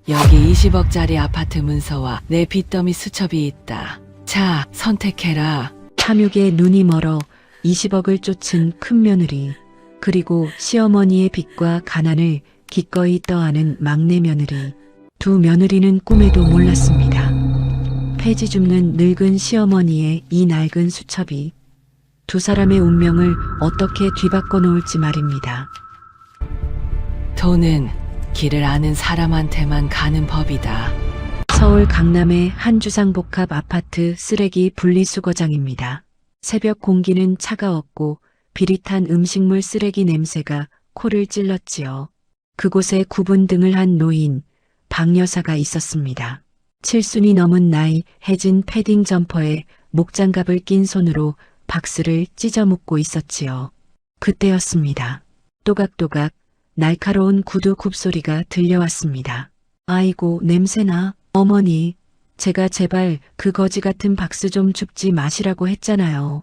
여기 20억짜리 아파트 문서와 내 빚더미 수첩이 있다. 자, 선택해라. 탐욕에 눈이 멀어 20억을 쫓은 큰 며느리, 그리고 시어머니의 빚과 가난을 기꺼이 떠안은 막내 며느리. 두 며느리는 꿈에도 몰랐습니다. 폐지 줍는 늙은 시어머니의 이 낡은 수첩이 두 사람의 운명을 어떻게 뒤바꿔 놓을지 말입니다. 돈은 길을 아는 사람한테만 가는 법이다. 서울 강남의 한 주상복합 아파트 쓰레기 분리수거장입니다. 새벽 공기는 차가웠고 비릿한 음식물 쓰레기 냄새가 코를 찔렀지요. 그곳에 구분 등을 한 노인, 박 여사가 있었습니다. 칠순이 넘은 나이, 해진 패딩 점퍼에 목장갑을 낀 손으로 박스를 찢어 묶고 있었지요. 그때였습니다. 또각또각 날카로운 구두 굽소리가 들려왔습니다. 아이고, 냄새나. 어머니, 제가 제발 그 거지 같은 박스 좀 줍지 마시라고 했잖아요.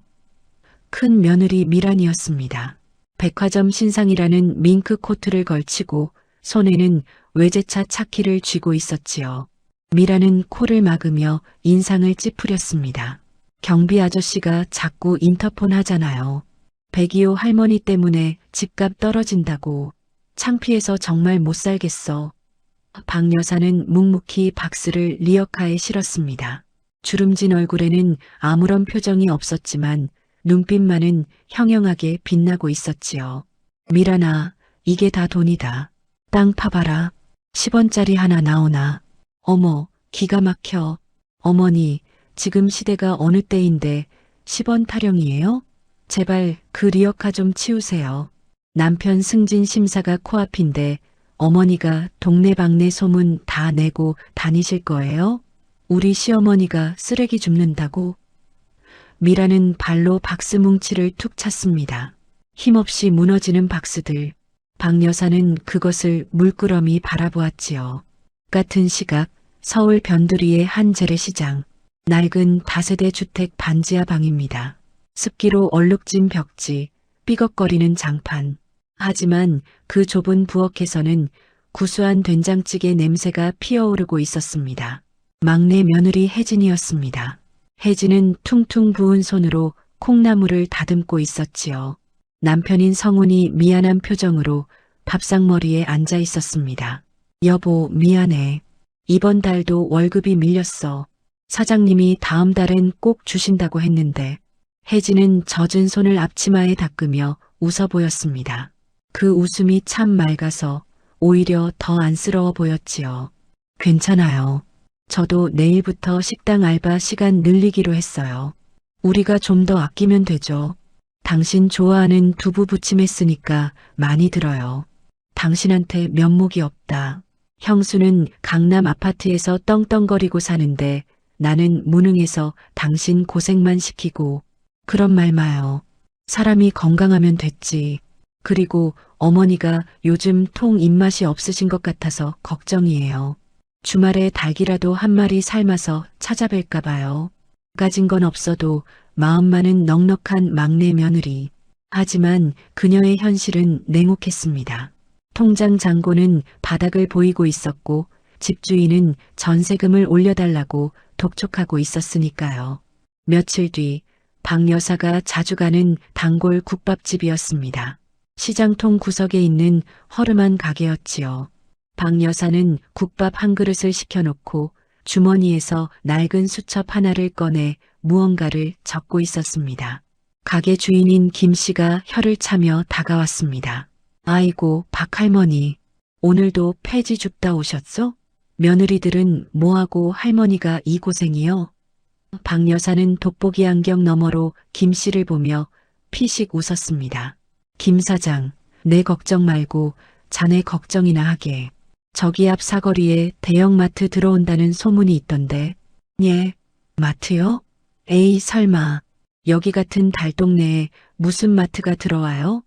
큰 며느리 미란이었습니다. 백화점 신상이라는 밍크 코트를 걸치고 손에는 외제차 차키를 쥐고 있었지요. 미란은 코를 막으며 인상을 찌푸렸습니다. 경비 아저씨가 자꾸 인터폰 하잖아요. 백이호 할머니 때문에 집값 떨어진다고. 창피해서 정말 못 살겠어. 박 여사는 묵묵히 박스를 리어카에 실었습니다. 주름진 얼굴에는 아무런 표정이 없었지만 눈빛만은 형형하게 빛나고 있었지요. 미란아, 이게 다 돈이다. 땅 파봐라. 10원짜리 하나 나오나. 어머, 기가 막혀. 어머니, 지금 시대가 어느 때인데 10원 타령이에요? 제발 그 리어카 좀 치우세요. 남편 승진 심사가 코앞인데 어머니가 동네방네 소문 다 내고 다니실 거예요? 우리 시어머니가 쓰레기 줍는다고? 미라는 발로 박스 뭉치를 툭 찼습니다. 힘없이 무너지는 박스들. 박 여사는 그것을 물끄러미 바라보았지요. 같은 시각 서울 변두리의 한 재래시장. 낡은 다세대 주택 반지하 방입니다. 습기로 얼룩진 벽지, 삐걱거리는 장판. 하지만 그 좁은 부엌에서는 구수한 된장찌개 냄새가 피어오르고 있었습니다. 막내 며느리 혜진이었습니다. 혜진은 퉁퉁 부은 손으로 콩나물을 다듬고 있었지요. 남편인 성훈이 미안한 표정으로 밥상머리에 앉아 있었습니다. 여보, 미안해. 이번 달도 월급이 밀렸어. 사장님이 다음 달엔 꼭 주신다고 했는데. 혜진은 젖은 손을 앞치마에 닦으며 웃어 보였습니다. 그 웃음이 참 맑아서 오히려 더 안쓰러워 보였지요. 괜찮아요. 저도 내일부터 식당 알바 시간 늘리기로 했어요. 우리가 좀 더 아끼면 되죠. 당신 좋아하는 두부 부침 했으니까 많이 들어요. 당신한테 면목이 없다. 형수는 강남 아파트에서 떵떵거리고 사는데 나는 무능해서 당신 고생만 시키고. 그런 말 마요. 사람이 건강하면 됐지. 그리고 어머니가 요즘 통 입맛이 없으신 것 같아서 걱정이에요. 주말에 닭이라도 한 마리 삶아서 찾아뵐까 봐요. 가진 건 없어도 마음만은 넉넉한 막내 며느리. 하지만 그녀의 현실은 냉혹했습니다. 통장 잔고는 바닥을 보이고 있었고 집주인은 전세금을 올려달라고 독촉하고 있었으니까요. 며칠 뒤 박 여사가 자주 가는 단골 국밥집이었습니다. 시장통 구석에 있는 허름한 가게였지요. 박 여사는 국밥 한 그릇을 시켜놓고 주머니에서 낡은 수첩 하나를 꺼내 무언가를 적고 있었습니다. 가게 주인인 김 씨가 혀를 차며 다가왔습니다. 아이고, 박 할머니. 오늘도 폐지 줍다 오셨어? 며느리들은 뭐하고 할머니가 이 고생이요? 박 여사는 돋보기 안경 너머로 김 씨를 보며 피식 웃었습니다. 김 사장, 내 걱정 말고 자네 걱정이나 하게. 저기 앞 사거리에 대형마트 들어온다는 소문이 있던데. 예, 마트요? 에이, 설마. 여기 같은 달동네에 무슨 마트가 들어와요?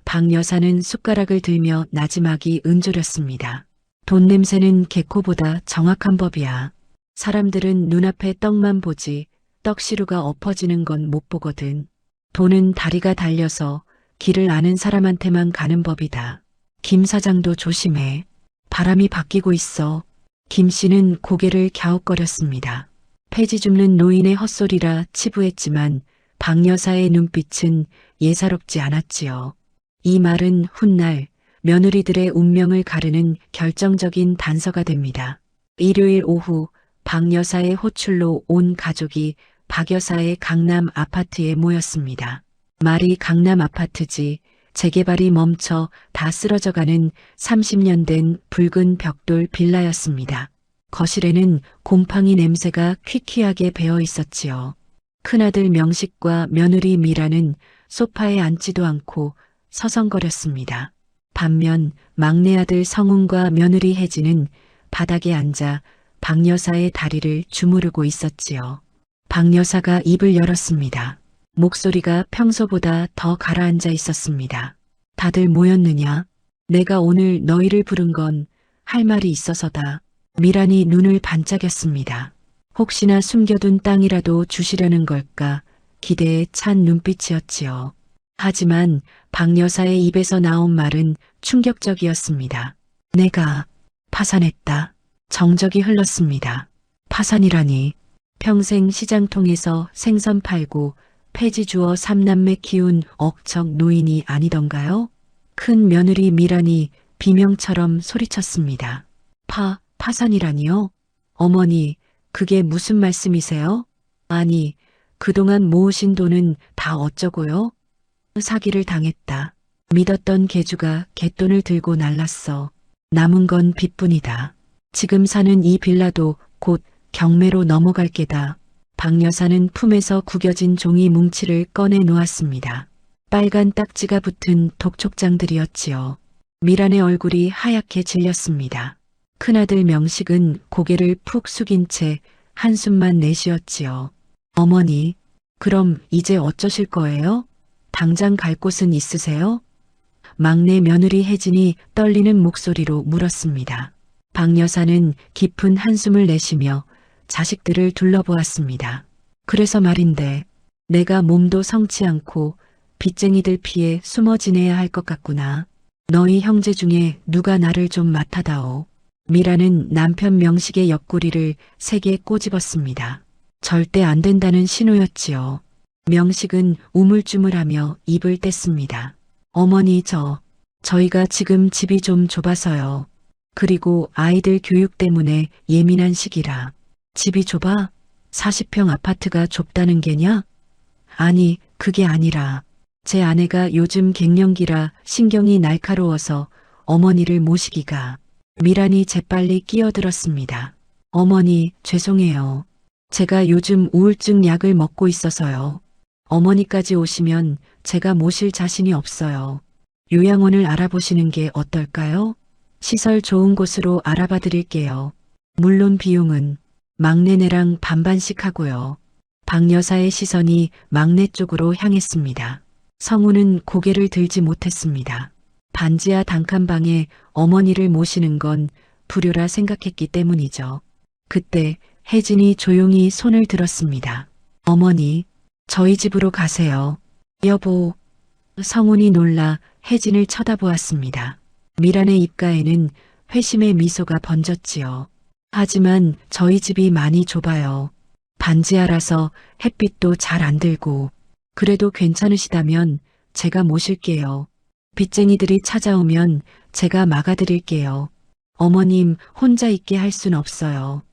박 여사는 숟가락을 들며 나지막이 은조렸습니다. 돈 냄새는 개코보다 정확한 법이야. 사람들은 눈앞에 떡만 보지 떡시루가 엎어지는 건 못 보거든. 돈은 다리가 달려서 길을 아는 사람한테만 가는 법이다. 김 사장도 조심해. 바람이 바뀌고 있어. 김 씨는 고개를 갸웃거렸습니다. 폐지 줍는 노인의 헛소리라 치부했지만 박 여사의 눈빛은 예사롭지 않았지요. 이 말은 훗날 며느리들의 운명을 가르는 결정적인 단서가 됩니다. 일요일 오후 박 여사의 호출로 온 가족이 박 여사의 강남 아파트에 모였습니다. 말이 강남 아파트지 재개발이 멈춰 다 쓰러져가는 30년 된 붉은 벽돌 빌라였습니다. 거실에는 곰팡이 냄새가 퀴퀴하게 배어 있었지요. 큰아들 명식과 며느리 미라는 소파에 앉지도 않고 서성거렸습니다. 반면 막내 아들 성훈과 며느리 혜진은 바닥에 앉아 박 여사의 다리를 주무르고 있었지요. 박 여사가 입을 열었습니다. 목소리가 평소보다 더 가라앉아 있었습니다. 다들 모였느냐? 내가 오늘 너희를 부른 건 할 말이 있어서다. 미란이 눈을 반짝였습니다. 혹시나 숨겨둔 땅이라도 주시려는 걸까 기대에 찬 눈빛이었지요. 하지만 박 여사의 입에서 나온 말은 충격적이었습니다. 내가 파산했다. 정적이 흘렀습니다. 파산이라니. 평생 시장통에서 생선 팔고 폐지 주어 삼남매 키운 억척 노인이 아니던가요? 큰 며느리 미란이 비명처럼 소리쳤습니다. 파산이라니요? 어머니, 그게 무슨 말씀이세요? 아니, 그동안 모으신 돈은 다 어쩌고요? 사기를 당했다. 믿었던 개주가 갯돈을 들고 날랐어. 남은 건 빚뿐이다. 지금 사는 이 빌라도 곧 경매로 넘어갈 게다. 박 여사는 품에서 구겨진 종이 뭉치를 꺼내 놓았습니다. 빨간 딱지가 붙은 독촉장들이었지요. 미란의 얼굴이 하얗게 질렸습니다. 큰아들 명식은 고개를 푹 숙인 채 한숨만 내쉬었지요. 어머니, 그럼 이제 어쩌실 거예요? 당장 갈 곳은 있으세요? 막내 며느리 혜진이 떨리는 목소리로 물었습니다. 박 여사는 깊은 한숨을 내쉬며 자식들을 둘러보았습니다. 그래서 말인데 내가 몸도 성치 않고 빚쟁이들 피해 숨어 지내야 할 것 같구나. 너희 형제 중에 누가 나를 좀 맡아다오. 미라는 남편 명식의 옆구리를 세게 꼬집었습니다. 절대 안 된다는 신호였지요. 명식은 우물쭈물하며 입을 뗐습니다. 어머니 저희가 지금 집이 좀 좁아서요. 그리고 아이들 교육 때문에 예민한 시기라. 집이 좁아? 40평 아파트가 좁다는 게냐? 아니, 그게 아니라 제 아내가 요즘 갱년기라 신경이 날카로워서 어머니를 모시기가. 미란이 재빨리 끼어들었습니다. 어머니, 죄송해요. 제가 요즘 우울증 약을 먹고 있어서요. 어머니까지 오시면 제가 모실 자신이 없어요. 요양원을 알아보시는 게 어떨까요? 시설 좋은 곳으로 알아봐 드릴게요. 물론 비용은 막내네랑 반반씩 하고요. 박 여사의 시선이 막내 쪽으로 향했습니다. 성우는 고개를 들지 못했습니다. 반지하 단칸방에 어머니를 모시는 건 불효라 생각했기 때문이죠. 그때 혜진이 조용히 손을 들었습니다. 어머니, 저희 집으로 가세요. 여보. 성훈이 놀라 혜진을 쳐다보았습니다. 미란의 입가에는 회심의 미소가 번졌지요. 하지만 저희 집이 많이 좁아요. 반지하라서 햇빛도 잘 안 들고. 그래도 괜찮으시다면 제가 모실게요. 빚쟁이들이 찾아오면 제가 막아드릴게요. 어머님 혼자 있게 할 순 없어요.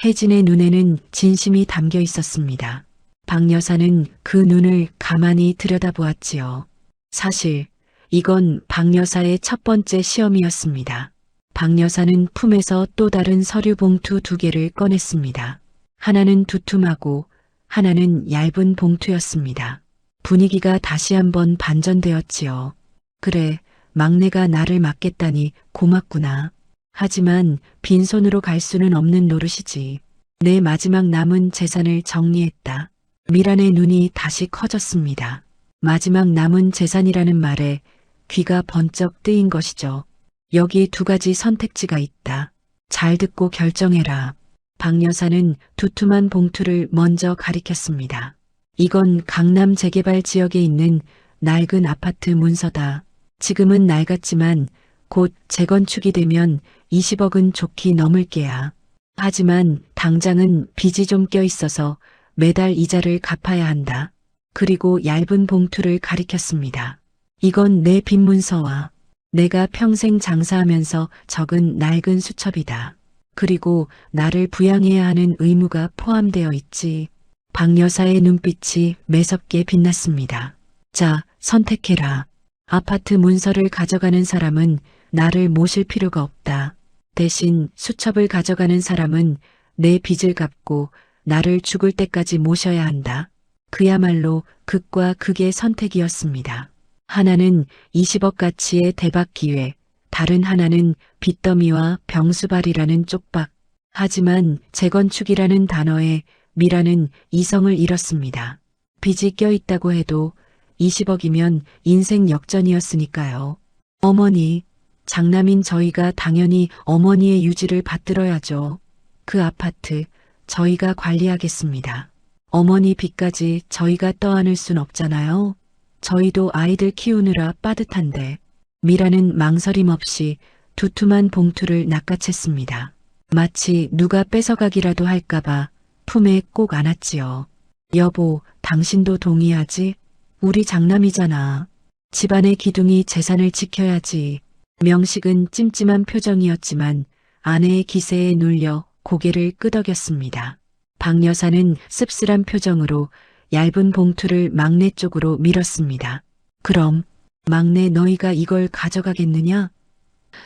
혜진의 눈에는 진심이 담겨 있었습니다. 박 여사는 그 눈을 가만히 들여다보았지요. 사실 이건 박 여사의 첫 번째 시험이었습니다. 박 여사는 품에서 또 다른 서류 봉투 2개를 꺼냈습니다. 하나는 두툼하고 하나는 얇은 봉투였습니다. 분위기가 다시 한번 반전되었지요. 그래, 막내가 나를 맡겠다니 고맙구나. 하지만 빈손으로 갈 수는 없는 노릇이지. 내 마지막 남은 재산을 정리했다. 미란의 눈이 다시 커졌습니다. 마지막 남은 재산이라는 말에 귀가 번쩍 뜨인 것이죠. 여기 2가지 선택지가 있다. 잘 듣고 결정해라. 박 여사는 두툼한 봉투를 먼저 가리켰습니다. 이건 강남 재개발 지역에 있는 낡은 아파트 문서다. 지금은 낡았지만 곧 재건축이 되면 20억은 좋게 넘을 게야. 하지만 당장은 빚이 좀 껴 있어서 매달 이자를 갚아야 한다. 그리고 얇은 봉투를 가리켰습니다. 이건 내 빚 문서와 내가 평생 장사하면서 적은 낡은 수첩이다. 그리고 나를 부양해야 하는 의무가 포함되어 있지. 박 여사의 눈빛이 매섭게 빛났습니다. 자, 선택해라. 아파트 문서를 가져가는 사람은 나를 모실 필요가 없다. 대신 수첩을 가져가는 사람은 내 빚을 갚고 나를 죽을 때까지 모셔야 한다. 그야말로 극과 극의 선택이었습니다. 하나는 20억 가치의 대박 기회, 다른 하나는 빚더미와 병수발이라는 쪽박. 하지만 재건축이라는 단어에 미라는 이성을 잃었습니다. 빚이 껴있다고 해도 20억이면 인생 역전이었으니까요. 어머니, 장남인 저희가 당연히 어머니의 유지를 받들어야죠. 그 아파트 저희가 관리하겠습니다. 어머니 빚까지 저희가 떠안을 순 없잖아요. 저희도 아이들 키우느라 빠듯한데. 미라는 망설임 없이 두툼한 봉투를 낚아챘습니다. 마치 누가 뺏어가기라도 할까봐 품에 꼭 안았지요. 여보, 당신도 동의하지? 우리 장남이잖아. 집안의 기둥이 재산을 지켜야지. 명식은 찜찜한 표정이었지만 아내의 기세에 눌려 고개를 끄덕였습니다. 박 여사는 씁쓸한 표정으로 얇은 봉투를 막내 쪽으로 밀었습니다. 그럼 막내 너희가 이걸 가져가겠느냐?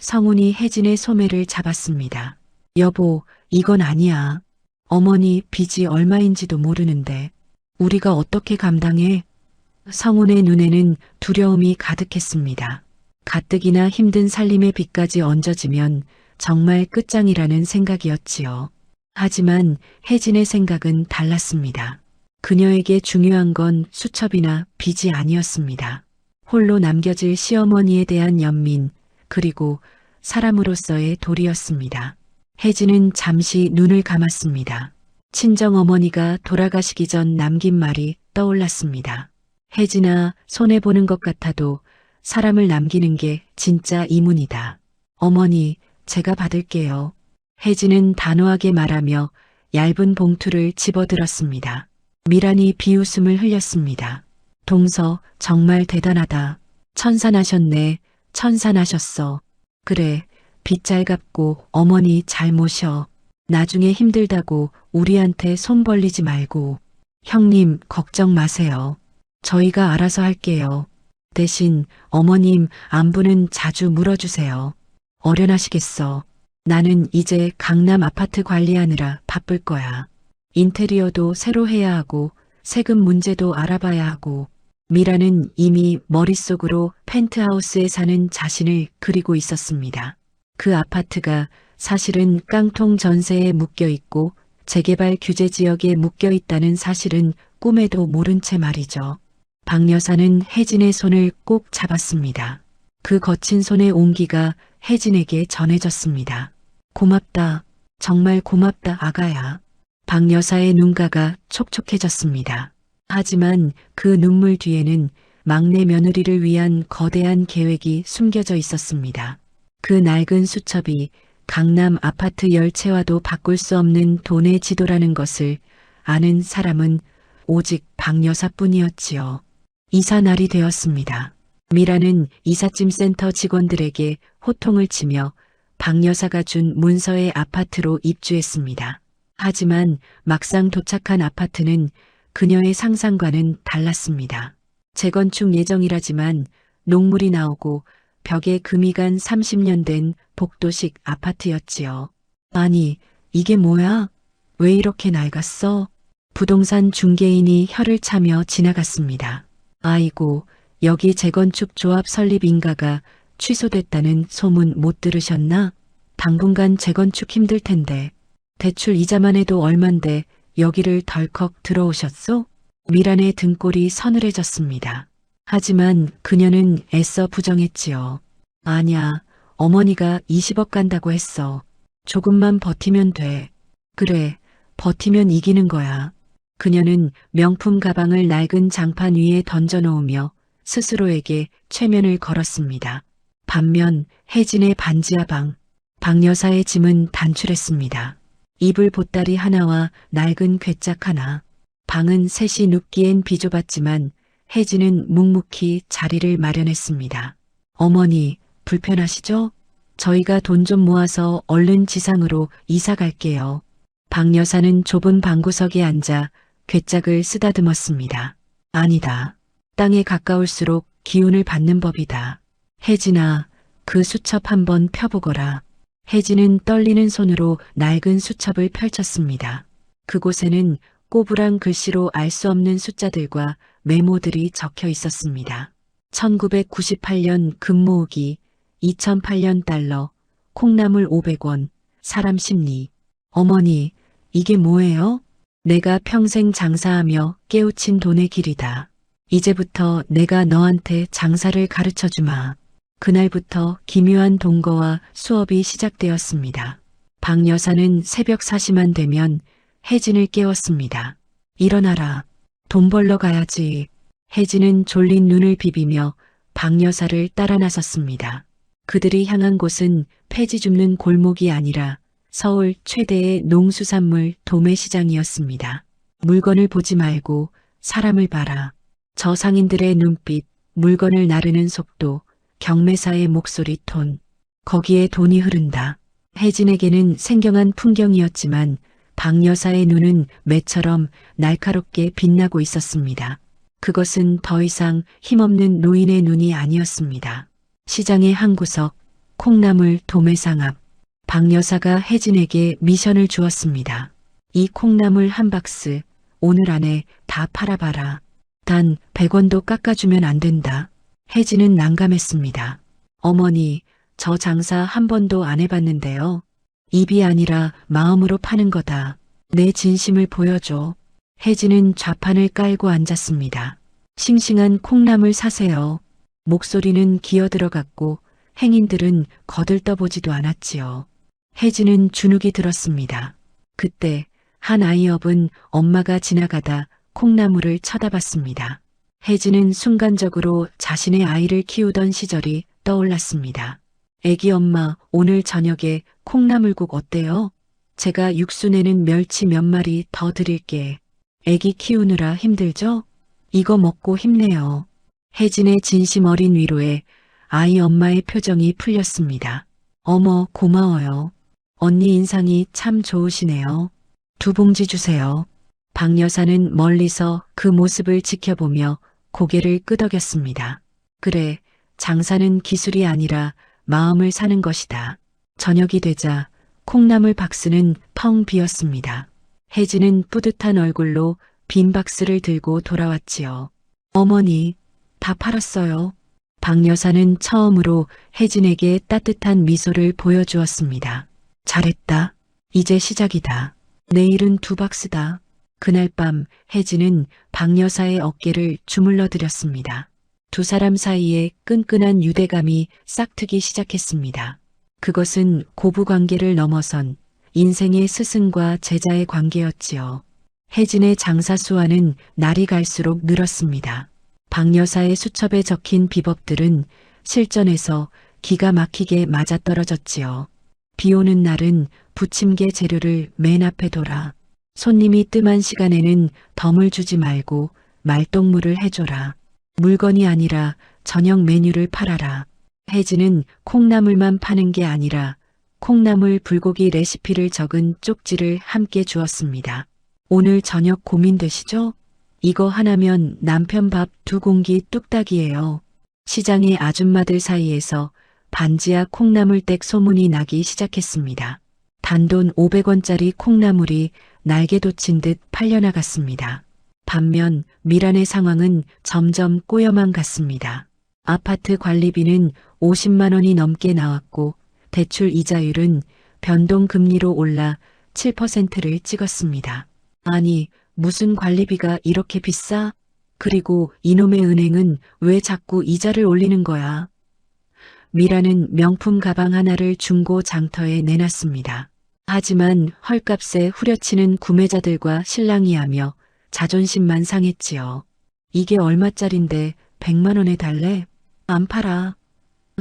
성훈이 혜진의 소매를 잡았습니다. 여보, 이건 아니야. 어머니 빚이 얼마인지도 모르는데 우리가 어떻게 감당해? 성훈의 눈에는 두려움이 가득했습니다. 가뜩이나 힘든 살림의 빚까지 얹어지면 정말 끝장이라는 생각이었지요. 하지만 혜진의 생각은 달랐습니다. 그녀에게 중요한 건 수첩이나 빚이 아니었습니다. 홀로 남겨질 시어머니에 대한 연민, 그리고 사람으로서의 도리였습니다. 혜진은 잠시 눈을 감았습니다. 친정어머니가 돌아가시기 전 남긴 말이 떠올랐습니다. 혜진아, 손해보는 것 같아도 사람을 남기는 게 진짜 이문이다. 어머니, 제가 받을게요. 혜진은 단호하게 말하며 얇은 봉투를 집어들었습니다. 미란이 비웃음을 흘렸습니다. 동서, 정말 대단하다. 천사나셨네. 천사나셨어. 그래, 빚 잘 갚고 어머니 잘 모셔. 나중에 힘들다고 우리한테 손 벌리지 말고. 형님, 걱정 마세요. 저희가 알아서 할게요. 대신 어머님 안부는 자주 물어주세요. 어련하시겠어. 나는 이제 강남 아파트 관리하느라 바쁠 거야. 인테리어도 새로 해야 하고 세금 문제도 알아봐야 하고. 미라는 이미 머릿속으로 펜트하우스에 사는 자신을 그리고 있었습니다. 그 아파트가 사실은 깡통 전세에 묶여 있고 재개발 규제 지역에 묶여 있다는 사실은 꿈에도 모른 채 말이죠. 박 여사는 혜진의 손을 꼭 잡았습니다. 그 거친 손의 온기가 혜진에게 전해졌습니다. 고맙다. 정말 고맙다, 아가야. 박 여사의 눈가가 촉촉해졌습니다. 하지만 그 눈물 뒤에는 막내 며느리를 위한 거대한 계획이 숨겨져 있었습니다. 그 낡은 수첩이 강남 아파트 열채와도 바꿀 수 없는 돈의 지도라는 것을 아는 사람은 오직 박 여사뿐이었지요. 이사 날이 되었습니다. 미라는 이삿짐 센터 직원들에게 호통을 치며 박 여사가 준 문서의 아파트로 입주했습니다. 하지만 막상 도착한 아파트는 그녀의 상상과는 달랐습니다. 재건축 예정이라지만 녹물이 나오고 벽에 금이 간 30년 된 복도식 아파트였지요. 아니, 이게 뭐야? 왜 이렇게 낡았어? 부동산 중개인이 혀를 차며 지나갔습니다. 아이고, 여기 재건축 조합 설립 인가가 취소됐다는 소문 못 들으셨나? 당분간 재건축 힘들 텐데. 대출 이자만 해도 얼만데 여기를 덜컥 들어오셨소? 미란의 등골이 서늘해졌습니다. 하지만 그녀는 애써 부정했지요. 아냐, 어머니가 20억 간다고 했어. 조금만 버티면 돼. 그래, 버티면 이기는 거야. 그녀는 명품 가방을 낡은 장판 위에 던져놓으며 스스로에게 최면을 걸었습니다. 반면 혜진의 반지하방, 박 여사의 짐은 단출했습니다. 이불 보따리 하나와 낡은 괴짝 하나. 방은 셋이 눕기엔 비좁았지만 혜진은 묵묵히 자리를 마련했습니다. 어머니, 불편하시죠? 저희가 돈 좀 모아서 얼른 지상으로 이사 갈게요. 박 여사는 좁은 방구석에 앉아 괴짝을 쓰다듬었습니다. 아니다. 땅에 가까울수록 기운을 받는 법이다. 혜진아, 그 수첩 한번 펴보거라. 혜진은 떨리는 손으로 낡은 수첩을 펼쳤습니다. 그곳에는 꼬부랑 글씨로 알 수 없는 숫자들과 메모들이 적혀 있었습니다. 1998년 금 모으기, 2008년 달러, 콩나물 500원, 사람 심리. 어머니, 이게 뭐예요? 내가 평생 장사하며 깨우친 돈의 길이다. 이제부터 내가 너한테 장사를 가르쳐 주마. 그날부터 기묘한 동거와 수업이 시작되었습니다. 박 여사는 새벽 4시만 되면 혜진을 깨웠습니다. 일어나라. 돈 벌러 가야지. 혜진은 졸린 눈을 비비며 박 여사를 따라 나섰습니다. 그들이 향한 곳은 폐지 줍는 골목이 아니라 서울 최대의 농수산물 도매시장이었습니다. 물건을 보지 말고 사람을 봐라. 저 상인들의 눈빛, 물건을 나르는 속도, 경매사의 목소리 톤. 거기에 돈이 흐른다. 혜진에게는 생경한 풍경이었지만 박 여사의 눈은 매처럼 날카롭게 빛나고 있었습니다. 그것은 더 이상 힘없는 노인의 눈이 아니었습니다. 시장의 한 구석, 콩나물 도매상 앞. 박 여사가 혜진에게 미션을 주었습니다. 이 콩나물 한 박스, 오늘 안에 다 팔아봐라. 단 100원도 깎아주면 안 된다. 혜진은 난감했습니다. 어머니, 저 장사 한 번도 안 해봤는데요. 입이 아니라 마음으로 파는 거다. 내 진심을 보여줘. 혜진은 좌판을 깔고 앉았습니다. 싱싱한 콩나물 사세요. 목소리는 기어들어갔고 행인들은 거들떠보지도 않았지요. 혜진은 주눅이 들었습니다. 그때 한 아이업은 엄마가 지나가다 콩나물을 쳐다봤습니다. 혜진은 순간적으로 자신의 아이를 키우던 시절이 떠올랐습니다. 애기 엄마, 오늘 저녁에 콩나물국 어때요? 제가 육수 내는 멸치 몇 마리 더 드릴게. 애기 키우느라 힘들죠? 이거 먹고 힘내요. 혜진의 진심 어린 위로에 아이 엄마의 표정이 풀렸습니다. 어머, 고마워요. 언니 인상이 참 좋으시네요. 2봉지 주세요. 박 여사는 멀리서 그 모습을 지켜보며 고개를 끄덕였습니다. 그래, 장사는 기술이 아니라 마음을 사는 것이다. 저녁이 되자 콩나물 박스는 텅 비었습니다. 혜진은 뿌듯한 얼굴로 빈 박스를 들고 돌아왔지요. 어머니, 다 팔았어요. 박 여사는 처음으로 혜진에게 따뜻한 미소를 보여주었습니다. 잘했다. 이제 시작이다. 내일은 2박스다. 그날 밤 혜진은 박 여사의 어깨를 주물러 드렸습니다. 두 사람 사이에 끈끈한 유대감이 싹트기 시작했습니다. 그것은 고부관계를 넘어선 인생의 스승과 제자의 관계였지요. 혜진의 장사 수완은 날이 갈수록 늘었습니다. 박 여사의 수첩에 적힌 비법들은 실전에서 기가 막히게 맞아떨어졌지요. 비 오는 날은 부침개 재료를 맨 앞에 둬라. 손님이 뜸한 시간에는 덤을 주지 말고 말동무를 해줘라. 물건이 아니라 저녁 메뉴를 팔아라. 혜진은 콩나물만 파는 게 아니라 콩나물 불고기 레시피를 적은 쪽지를 함께 주었습니다. 오늘 저녁 고민되시죠? 이거 하나면 남편 밥 2공기 뚝딱이에요. 시장의 아줌마들 사이에서 반지하 콩나물댁 소문이 나기 시작했습니다. 단돈 500원짜리 콩나물이 날개 돋친 듯 팔려나갔습니다. 반면 미란의 상황은 점점 꼬여만 갔습니다. 아파트 관리비는 50만 원이 넘게 나왔고 대출 이자율은 변동금리로 올라 7%를 찍었습니다. 아니, 무슨 관리비가 이렇게 비싸? 그리고 이놈의 은행은 왜 자꾸 이자를 올리는 거야? 미라는 명품 가방 하나를 중고 장터에 내놨습니다. 하지만 헐값에 후려치는 구매자들과 실랑이하며 자존심만 상했지요. 이게 얼마짜린데 100만 원에 달래? 안 팔아.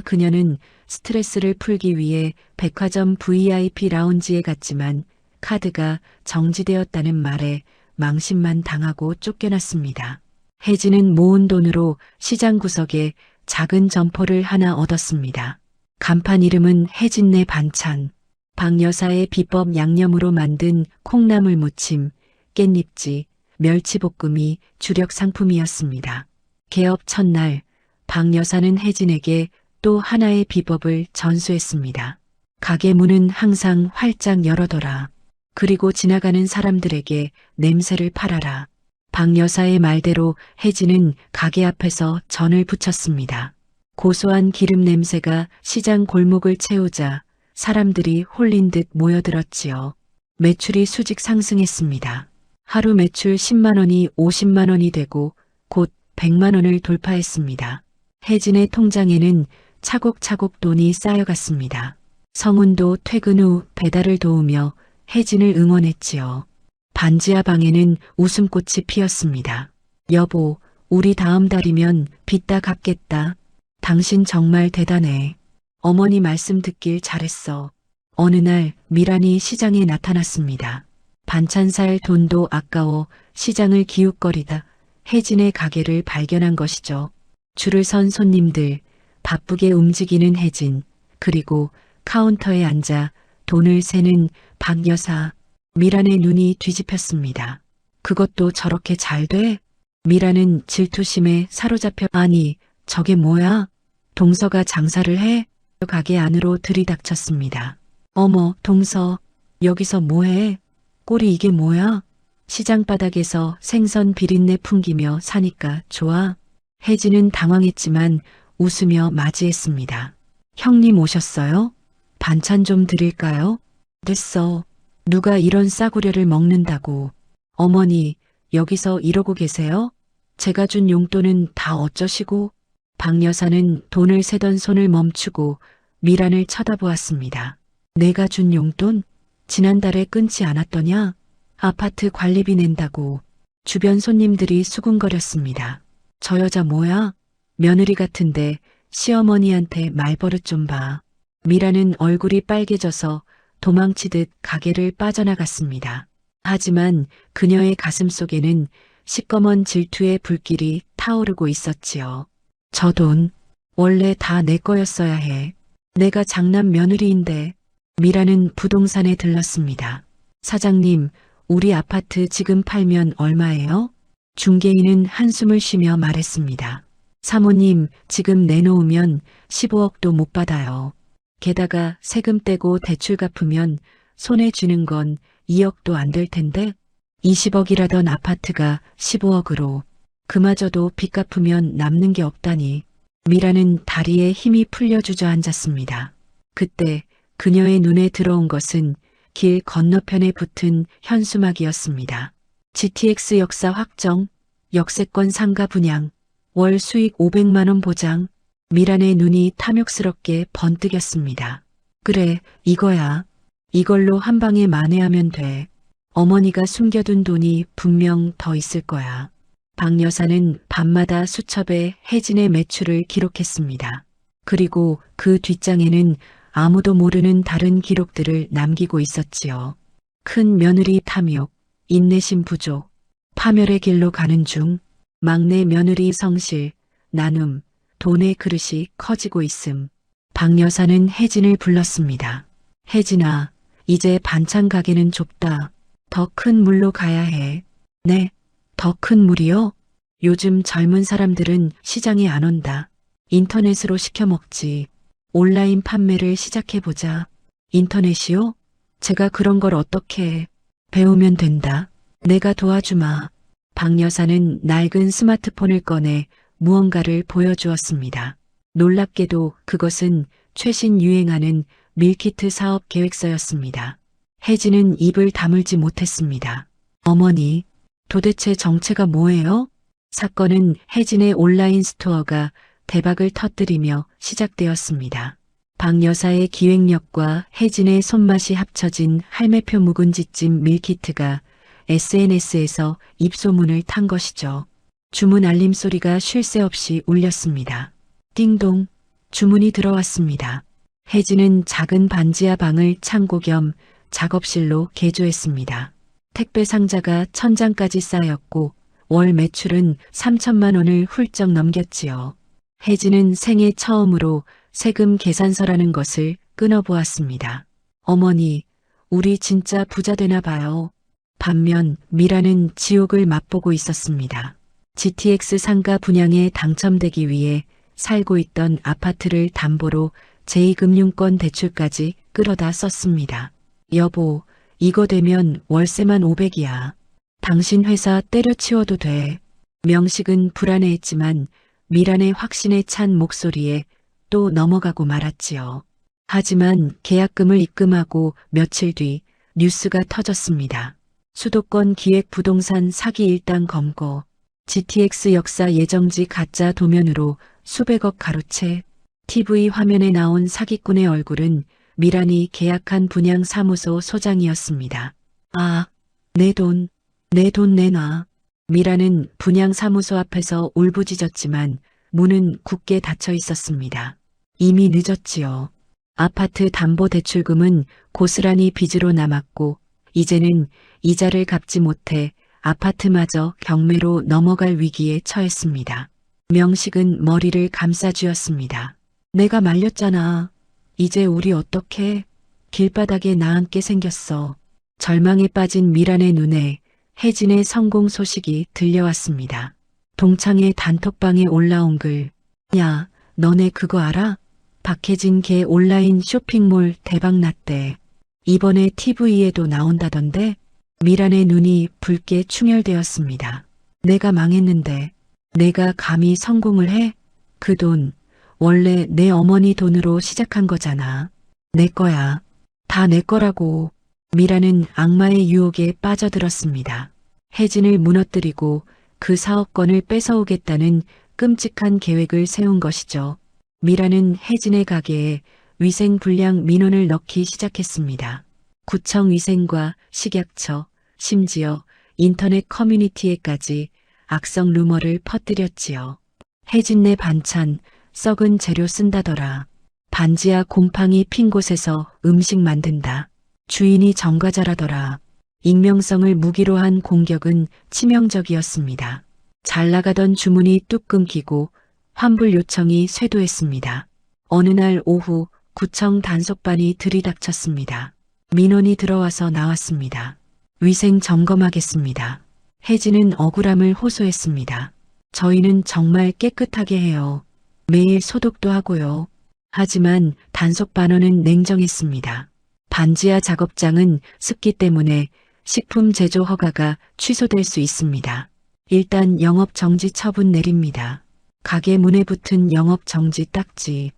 그녀는 스트레스를 풀기 위해 백화점 VIP 라운지에 갔지만 카드가 정지되었다는 말에 망신만 당하고 쫓겨났습니다. 혜진은 모은 돈으로 시장 구석에 작은 점포를 하나 얻었습니다. 간판 이름은 혜진네 반찬. 박 여사의 비법 양념으로 만든 콩나물 무침, 깻잎지, 멸치볶음이 주력 상품이었습니다. 개업 첫날 박 여사는 혜진에게 또 하나의 비법을 전수했습니다. 가게 문은 항상 활짝 열어둬라. 그리고 지나가는 사람들에게 냄새를 팔아라. 박 여사의 말대로 혜진은 가게 앞에서 전을 부쳤습니다. 고소한 기름 냄새가 시장 골목을 채우자 사람들이 홀린 듯 모여들었지요. 매출이 수직 상승했습니다. 하루 매출 10만 원이 50만 원이 되고 곧 100만 원을 돌파했습니다. 혜진의 통장에는 차곡차곡 돈이 쌓여갔습니다. 성훈도 퇴근 후 배달을 도우며 혜진을 응원했지요. 반지하 방에는 웃음꽃이 피었습니다. 여보, 우리 다음 달이면 빚 다 갚겠다. 당신 정말 대단해. 어머니 말씀 듣길 잘했어. 어느 날 미란이 시장에 나타났습니다. 반찬 살 돈도 아까워 시장을 기웃거리다 혜진의 가게를 발견한 것이죠. 줄을 선 손님들, 바쁘게 움직이는 혜진, 그리고 카운터에 앉아 돈을 세는 박 여사. 미란의 눈이 뒤집혔습니다. 그것도 저렇게 잘 돼? 미란은 질투심에 사로잡혀 아니, 저게 뭐야? 동서가 장사를 해? 가게 안으로 들이닥쳤습니다. 어머, 동서, 여기서 뭐해? 꼴이 이게 뭐야? 시장 바닥에서 생선 비린내 풍기며 사니까 좋아? 혜진은 당황했지만 웃으며 맞이했습니다. 형님 오셨어요? 반찬 좀 드릴까요? 됐어. 누가 이런 싸구려를 먹는다고. 어머니, 여기서 이러고 계세요? 제가 준 용돈은 다 어쩌시고? 박 여사는 돈을 세던 손을 멈추고 미란을 쳐다보았습니다. 내가 준 용돈? 지난달에 끊지 않았더냐? 아파트 관리비 낸다고. 주변 손님들이 수군거렸습니다. 저 여자 뭐야? 며느리 같은데 시어머니한테 말버릇 좀 봐. 미란은 얼굴이 빨개져서 도망치듯 가게를 빠져나갔습니다. 하지만 그녀의 가슴 속에는 시꺼먼 질투의 불길이 타오르고 있었지요. 저 돈 원래 다 내 거였어야 해. 내가 장남 며느리인데. 미란은 부동산에 들렀습니다. 사장님, 우리 아파트 지금 팔면 얼마예요? 중개인은 한숨을 쉬며 말했습니다. 사모님, 지금 내놓으면 15억도 못 받아요. 게다가 세금 떼고 대출 갚으면 손에 쥐는 건 2억도 안 될 텐데 20억이라던 아파트가 15억으로 그마저도 빚 갚으면 남는 게 없다니. 미라는 다리에 힘이 풀려 주저앉았습니다. 그때 그녀의 눈에 들어온 것은 길 건너편에 붙은 현수막이었습니다. GTX 역사 확정, 역세권 상가 분양, 월 수익 500만 원 보장. 미란의 눈이 탐욕스럽게 번뜩였습니다. 그래, 이거야. 이걸로 한 방에 만회하면 돼. 어머니가 숨겨둔 돈이 분명 더 있을 거야. 박 여사는 밤마다 수첩에 혜진의 매출을 기록했습니다. 그리고 그 뒷장에는 아무도 모르는 다른 기록들을 남기고 있었지요. 큰 며느리 탐욕, 인내심 부족, 파멸의 길로 가는 중, 막내 며느리 성실, 나눔, 돈의 그릇이 커지고 있음. 박 여사는 혜진을 불렀습니다. 혜진아, 이제 반찬 가게는 좁다. 더 큰 물로 가야 해. 네, 더 큰 물이요? 요즘 젊은 사람들은 시장에 안 온다. 인터넷으로 시켜 먹지. 온라인 판매를 시작해보자. 인터넷이요? 제가 그런 걸 어떻게 해? 배우면 된다. 내가 도와주마. 박 여사는 낡은 스마트폰을 꺼내 무언가를 보여주었습니다. 놀랍게도 그것은 최신 유행하는 밀키트 사업 계획서였습니다. 혜진은 입을 다물지 못했습니다. 어머니, 도대체 정체가 뭐예요? 사건은 혜진의 온라인 스토어가 대박을 터뜨리며 시작되었습니다. 박 여사의 기획력과 혜진의 손맛이 합쳐진 할매표 묵은지찜 밀키트가 SNS에서 입소문을 탄 것이죠. 주문 알림 소리가 쉴 새 없이 울렸습니다. 띵동, 주문이 들어왔습니다. 혜진은 작은 반지하 방을 창고 겸 작업실로 개조했습니다. 택배 상자가 1000장까지 쌓였고 월 매출은 3천만 원을 훌쩍 넘겼지요. 혜진은 생애 처음으로 세금 계산서라는 것을 끊어보았습니다. 어머니, 우리 진짜 부자 되나 봐요. 반면 미라는 지옥을 맛보고 있었습니다. GTX 상가 분양에 당첨되기 위해 살고 있던 아파트를 담보로 제2금융권 대출까지 끌어다 썼습니다. 여보, 이거 되면 월세만 500이야. 당신 회사 때려치워도 돼. 명식은 불안해했지만 미란의 확신에 찬 목소리에 또 넘어가고 말았지요. 하지만 계약금을 입금하고 며칠 뒤 뉴스가 터졌습니다. 수도권 기획 부동산 사기 일당 검거, GTX 역사 예정지 가짜 도면으로 수백억 가로채, TV 화면에 나온 사기꾼의 얼굴은 미란이 계약한 분양사무소 소장이었습니다. 아, 내 돈 내놔. 미란은 분양사무소 앞에서 울부짖었지만 문은 굳게 닫혀 있었습니다. 이미 늦었지요. 아파트 담보대출금은 고스란히 빚으로 남았고 이제는 이자를 갚지 못해 아파트마저 경매로 넘어갈 위기에 처했습니다. 명식은 머리를 감싸쥐었습니다. 내가 말렸잖아. 이제 우리 어떡해? 길바닥에 나앉게 생겼어. 절망에 빠진 미란의 눈에 혜진의 성공 소식이 들려왔습니다. 동창회 단톡방에 올라온 글. 야, 너네 그거 알아? 박혜진 걔 온라인 쇼핑몰 대박났대. 이번에 TV에도 나온다던데? 미란의 눈이 붉게 충혈되었습니다. 내가 망했는데 내가 감히 성공을 해? 그 돈 원래 내 어머니 돈으로 시작한 거잖아. 내 거야. 다 내 거라고. 미라는 악마의 유혹에 빠져들었습니다. 혜진을 무너뜨리고 그 사업권을 뺏어오겠다는 끔찍한 계획을 세운 것이죠. 미라는 혜진의 가게에 위생불량 민원을 넣기 시작했습니다. 구청 위생과 식약처, 심지어 인터넷 커뮤니티에까지 악성 루머를 퍼뜨렸지요. 혜진네 반찬 썩은 재료 쓴다더라. 반지하 곰팡이 핀 곳에서 음식 만든다. 주인이 전과자라더라. 익명성을 무기로 한 공격은 치명적이었습니다. 잘 나가던 주문이 뚝 끊기고 환불 요청이 쇄도했습니다. 어느 날 오후 구청 단속반이 들이닥쳤습니다. 민원이 들어와서 나왔습니다. 위생 점검하겠습니다. 혜진은 억울함을 호소했습니다. 저희는 정말 깨끗하게 해요. 매일 소독도 하고요. 하지만 단속반원은 냉정했습니다. 반지하 작업장은 습기 때문에 식품 제조 허가가 취소될 수 있습니다. 일단 영업정지 처분 내립니다. 가게 문에 붙은 영업정지 딱지.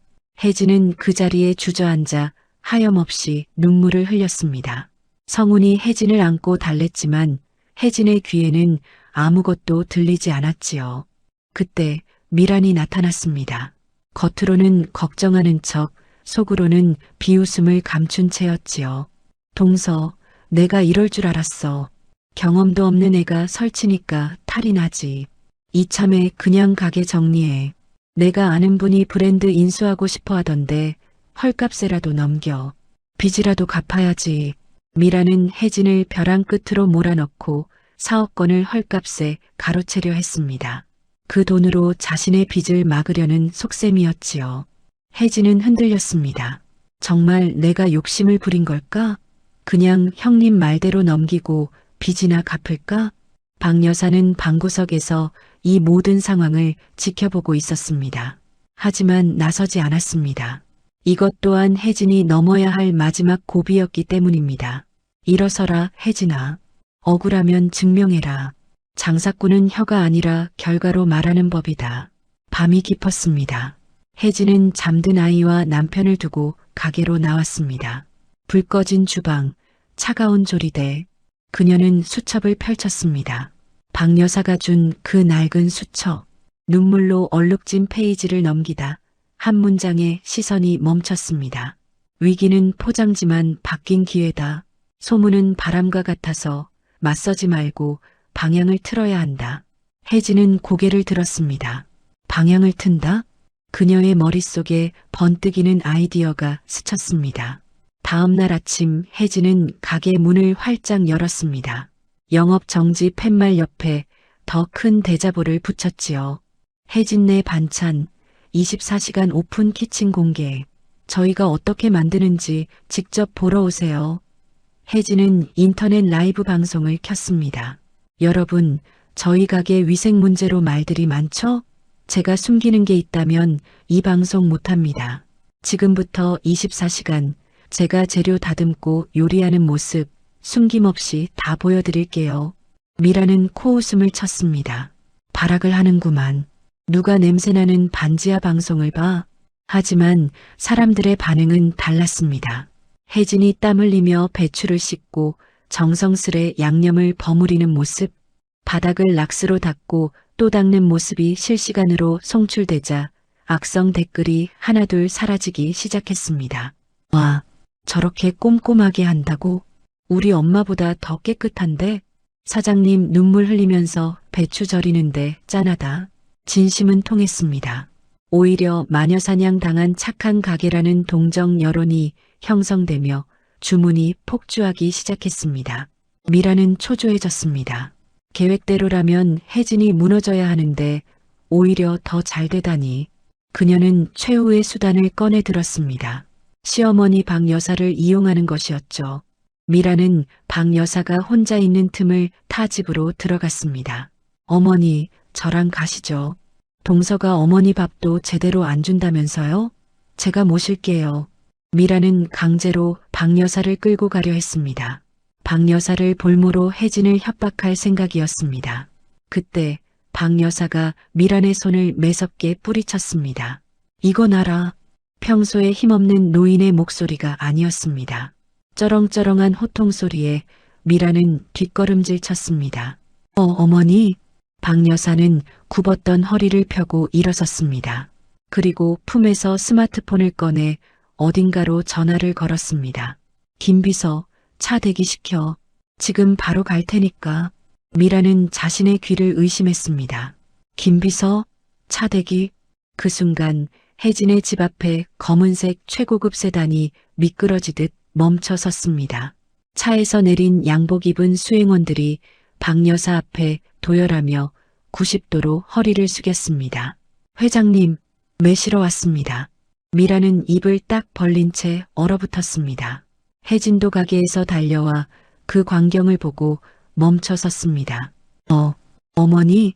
혜진은 그 자리에 주저앉아 하염없이 눈물을 흘렸습니다. 성훈이 혜진을 안고 달랬지만 혜진의 귀에는 아무것도 들리지 않았지요. 그때 미란이 나타났습니다. 겉으로는 걱정하는 척, 속으로는 비웃음을 감춘 채였지요. 동서, 내가 이럴 줄 알았어. 경험도 없는 애가 설치니까 탈이 나지. 이참에 그냥 가게 정리해. 내가 아는 분이 브랜드 인수하고 싶어 하던데 헐값에라도 넘겨. 빚이라도 갚아야지. 미라는 혜진을 벼랑 끝으로 몰아넣고 사업권을 헐값에 가로채려 했습니다. 그 돈으로 자신의 빚을 막으려는 속셈이었지요. 혜진은 흔들렸습니다. 정말 내가 욕심을 부린 걸까? 그냥 형님 말대로 넘기고 빚이나 갚을까? 박 여사는 방구석에서 이 모든 상황을 지켜보고 있었습니다. 하지만 나서지 않았습니다. 이것 또한 혜진이 넘어야 할 마지막 고비였기 때문입니다. 일어서라, 혜진아. 억울하면 증명해라. 장사꾼은 혀가 아니라 결과로 말하는 법이다. 밤이 깊었습니다. 혜진은 잠든 아이와 남편을 두고 가게로 나왔습니다. 불 꺼진 주방, 차가운 조리대. 그녀는 수첩을 펼쳤습니다. 박 여사가 준 그 낡은 수첩. 눈물로 얼룩진 페이지를 넘기다 한 문장에 시선이 멈췄습니다. 위기는 포장지만 바뀐 기회다. 소문은 바람과 같아서 맞서지 말고 방향을 틀어야 한다. 혜진은 고개를 들었습니다. 방향을 튼다? 그녀의 머릿속에 번뜩이는 아이디어가 스쳤습니다. 다음 날 아침 혜진은 가게 문을 활짝 열었습니다. 영업 정지 팻말 옆에 더 큰 대자보를 붙였지요. 혜진네 반찬 24시간 오픈 키친 공개. 저희가 어떻게 만드는지 직접 보러 오세요. 혜진은 인터넷 라이브 방송을 켰습니다. 여러분, 저희 가게 위생 문제로 말들이 많죠? 제가 숨기는 게 있다면 이 방송 못합니다. 지금부터 24시간 제가 재료 다듬고 요리하는 모습 숨김없이 다 보여드릴게요. 미라는 코웃음을 쳤습니다. 발악을 하는구만. 누가 냄새나는 반지하 방송을 봐. 하지만 사람들의 반응은 달랐습니다. 혜진이 땀 흘리며 배추를 씻고 정성스레 양념을 버무리는 모습, 바닥을 락스로 닦고 또 닦는 모습이 실시간으로 송출되자 악성 댓글이 하나둘 사라지기 시작했습니다. 와, 저렇게 꼼꼼하게 한다고? 우리 엄마보다 더 깨끗한데? 사장님 눈물 흘리면서 배추 절이는데 짠하다. 진심은 통했습니다. 오히려 마녀사냥 당한 착한 가게라는 동정 여론이 형성되며 주문이 폭주하기 시작했습니다. 미라는 초조해졌습니다. 계획대로라면 혜진이 무너져야 하는데 오히려 더 잘 되다니. 그녀는 최후의 수단을 꺼내 들었습니다. 시어머니 박 여사를 이용하는 것이었죠. 미라는 박 여사가 혼자 있는 틈을 타 집으로 들어갔습니다. 어머니, 저랑 가시죠. 동서가 어머니 밥도 제대로 안 준다면서요? 제가 모실게요. 미라는 강제로 박 여사를 끌고 가려 했습니다. 박 여사를 볼모로 혜진을 협박할 생각이었습니다. 그때 박 여사가 미란의 손을 매섭게 뿌리쳤습니다. 이건 알아. 평소에 힘없는 노인의 목소리가 아니었습니다. 쩌렁쩌렁한 호통 소리에 미라는 뒷걸음질 쳤습니다. 어머니. 박 여사는 굽었던 허리를 펴고 일어섰습니다. 그리고 품에서 스마트폰을 꺼내 어딘가로 전화를 걸었습니다. 김비서, 차 대기시켜. 지금 바로 갈 테니까. 미라는 자신의 귀를 의심했습니다. 김비서, 차 대기. 그 순간 혜진의 집 앞에 검은색 최고급 세단이 미끄러지듯 멈춰 섰습니다. 차에서 내린 양복 입은 수행원들이 박 여사 앞에 도열하며 90도로 허리를 숙였습니다. 회장님, 매시러 왔습니다. 미라는 입을 딱 벌린 채 얼어붙었습니다. 혜진도 가게에서 달려와 그 광경을 보고 멈춰 섰습니다. 어머니,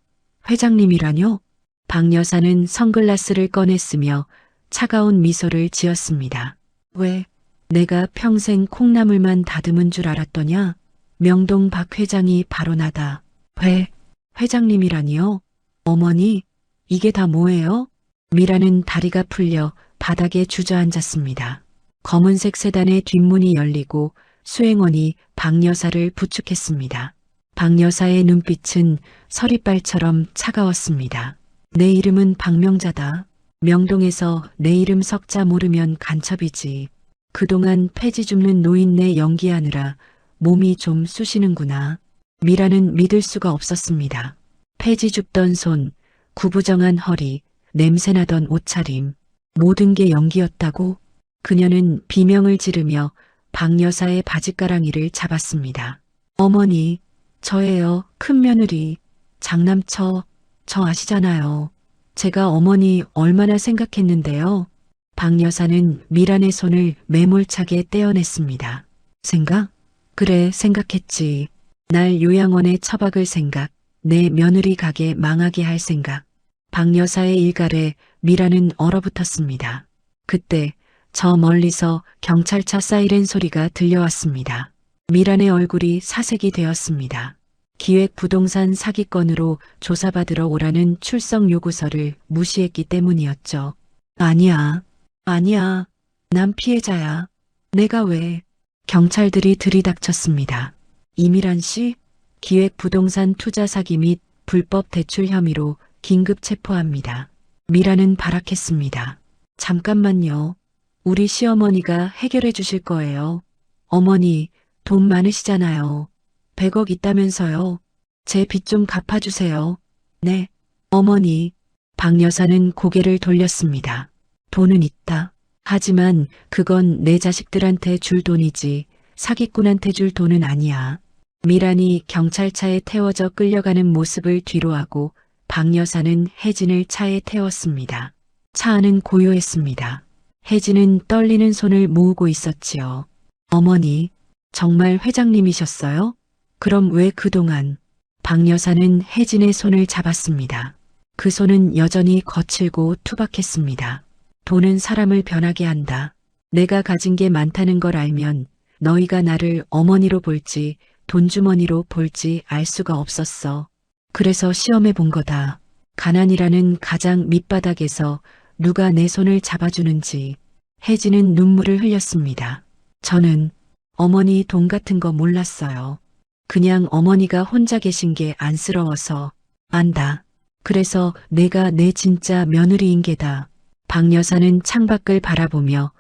회장님이라뇨? 박 여사는 선글라스를 꺼냈으며 차가운 미소를 지었습니다. 왜, 내가 평생 콩나물만 다듬은 줄 알았더냐? 명동 박 회장이 바로 나다. 회장님이라니요? 어머니, 이게 다 뭐예요? 미라는 다리가 풀려 바닥에 주저앉았습니다. 검은색 세단의 뒷문이 열리고 수행원이 박 여사를 부축했습니다. 박 여사의 눈빛은 서리발처럼 차가웠습니다. 내 이름은 박명자다. 명동에서 내 이름 석자 모르면 간첩이지. 그동안 폐지 줍는 노인네 연기하느라 몸이 좀 쑤시는구나. 미라는 믿을 수가 없었습니다. 폐지 줍던 손, 구부정한 허리, 냄새나던 옷차림, 모든 게 연기였다고? 그녀는 비명을 지르며 박 여사의 바짓가랑이를 잡았습니다. 어머니, 저예요, 큰 며느리. 장남쳐, 저 아시잖아요. 제가 어머니 얼마나 생각했는데요. 박 여사는 미란의 손을 매몰차게 떼어냈습니다. 생각? 그래, 생각했지. 날 요양원에 처박을 생각, 내 며느리 가게 망하게 할 생각. 박 여사의 일갈에 미라는 얼어붙었습니다. 그때 저 멀리서 경찰차 사이렌 소리가 들려왔습니다. 미란의 얼굴이 사색이 되었습니다. 기획 부동산 사기건으로 조사받으러 오라는 출석 요구서를 무시했기 때문이었죠. 아니야. 난 피해자야. 내가 왜? 경찰들이 들이닥쳤습니다. 이미란 씨, 기획 부동산 투자 사기 및 불법 대출 혐의로 긴급 체포합니다. 미라는 발악했습니다. 잠깐만요. 우리 시어머니가 해결해 주실 거예요. 어머니, 돈 많으시잖아요. 100억 있다면서요. 제 빚 좀 갚아주세요. 네, 어머니. 박 여사는 고개를 돌렸습니다. 돈은 있다. 하지만 그건 내 자식들한테 줄 돈이지 사기꾼한테 줄 돈은 아니야. 미란이 경찰차에 태워져 끌려가는 모습을 뒤로하고 박 여사는 혜진을 차에 태웠습니다. 차 안은 고요했습니다. 혜진은 떨리는 손을 모으고 있었지요. 어머니, 정말 회장님이셨어요? 그럼 왜 그동안? 박 여사는 혜진의 손을 잡았습니다. 그 손은 여전히 거칠고 투박했습니다. 돈은 사람을 변하게 한다. 내가 가진 게 많다는 걸 알면 너희가 나를 어머니로 볼지 돈주머니로 볼지 알 수가 없었어. 그래서 시험해 본 거다. 가난이라는 가장 밑바닥에서 누가 내 손을 잡아주는지. 혜진은 눈물을 흘렸습니다. 저는 어머니 돈 같은 거 몰랐어요. 그냥 어머니가 혼자 계신 게 안쓰러워서. 안다. 그래서 내가 내 진짜 며느리인 게다. 박 여사는 창밖을 바라보며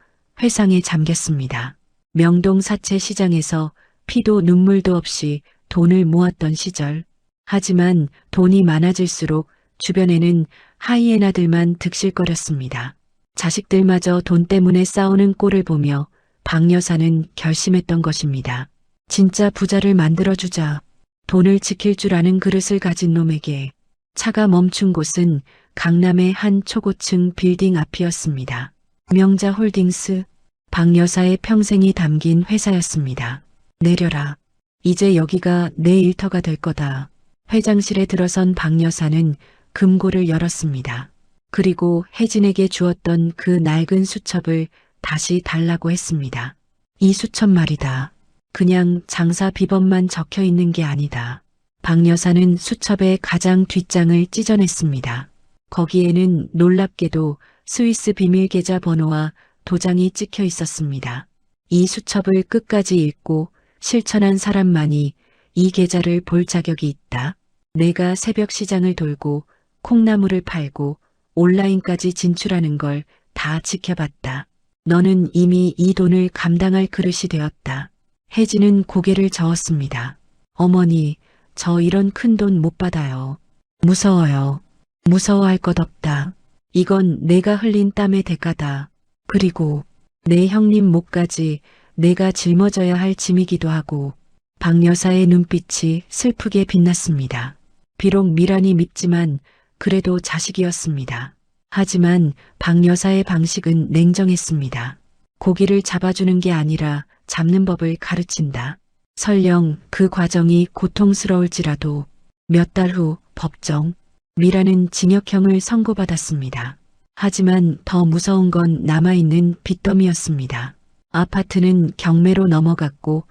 회상에 잠겼습니다. 명동 사채 시장에서 피도 눈물도 없이 돈을 모았던 시절. 하지만 돈이 많아질수록 주변에는 하이에나들만 득실거렸습니다. 자식들마저 돈 때문에 싸우는 꼴을 보며 박 여사는 결심했던 것입니다. 진짜 부자를 만들어주자. 돈을 지킬 줄 아는 그릇을 가진 놈에게. 차가 멈춘 곳은 강남의 한 초고층 빌딩 앞이었습니다. 명자홀딩스, 박 여사의 평생이 담긴 회사였습니다. 내려라. 이제 여기가 내 일터가 될 거다. 회장실에 들어선 박 여사는 금고를 열었습니다. 그리고 혜진에게 주었던 그 낡은 수첩을 다시 달라고 했습니다. 이 수첩 말이다. 그냥 장사 비번만 적혀 있는 게 아니다. 박 여사는 수첩의 가장 뒷장을 찢어냈습니다. 거기에는 놀랍게도 스위스 비밀 계좌 번호와 도장이 찍혀 있었습니다. 이 수첩을 끝까지 읽고 실천한 사람만이 이 계좌를 볼 자격이 있다. 내가 새벽 시장을 돌고 콩나물을 팔고 온라인까지 진출하는 걸 다 지켜봤다. 너는 이미 이 돈을 감당할 그릇이 되었다. 혜진은 고개를 저었습니다. 어머니, 저 이런 큰 돈 못 받아요. 무서워요. 무서워할 것 없다. 이건 내가 흘린 땀의 대가다. 그리고 내 형님 목까지 내가 짊어져야 할 짐이기도 하고. 박 여사의 눈빛이 슬프게 빛났습니다. 비록 미란이 밉지만 그래도 자식이었습니다. 하지만 박 여사의 방식은 냉정했습니다. 고기를 잡아주는 게 아니라 잡는 법을 가르친다. 설령 그 과정이 고통스러울지라도. 몇 달 후 법정. 미라는 징역형을 선고받았습니다. 하지만 더 무서운 건 남아있는 빚더미였습니다. 아파트는 경매로 넘어갔고